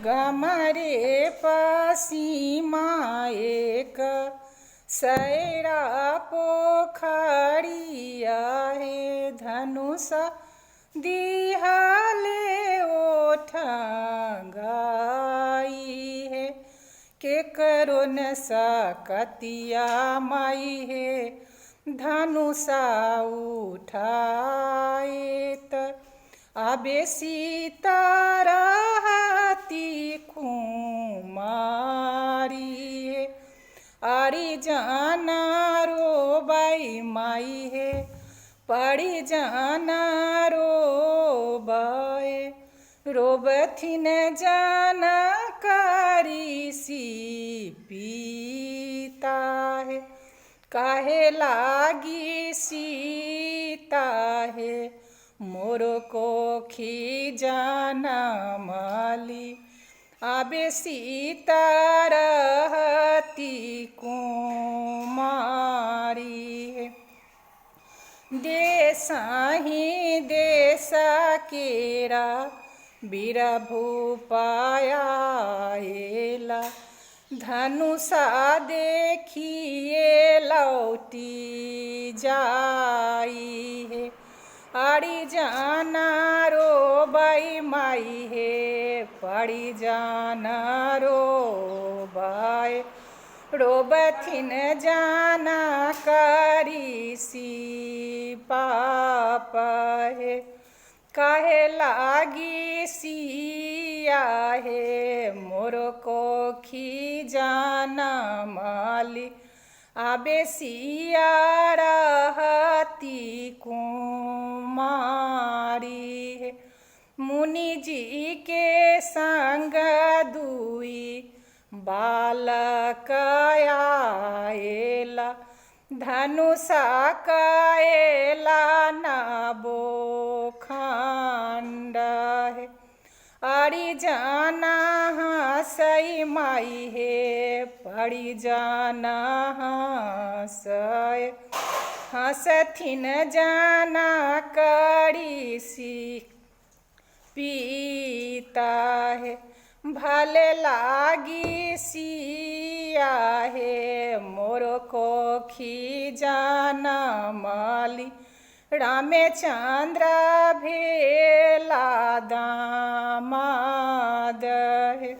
गमरे पसीमा एक सैरा पोखरिया हे धनुषा दिहाले ओठ गाई है के करो न सकतिया माई है धनुषा उठाए त आबे सीता रहती कुमारी है आरी जाना रो बाई माई है पड़ी जाना रो बाए रोबथिन जाना कारी सी पीता है काहे लागी सीता है मोरो कोखी जाना माली आबे सीता रहती कुमारी है देसा ही देसा केरा बीरा भूपायाला धनुषा देखिए लौटी जाई है आड़ी जाना रो बाई माई है पड़ी जाना रो बाई रोबथिन जाना करी सी पाप है काहे लागी सिया है मोरो कोखी जाना माली आबे सिया रहती कुमारी है मुनि जी के संग दुई बालक आएला धनुषा काएला नाबो खंड है आड़ी जाना हंसई माई है पड़ी जाना हंसय हंसथिन जाना कड़ी सी पीता है भले लागी सिया है मोरो कोखी जाना माली रामे चंद्र भेला दामाद है।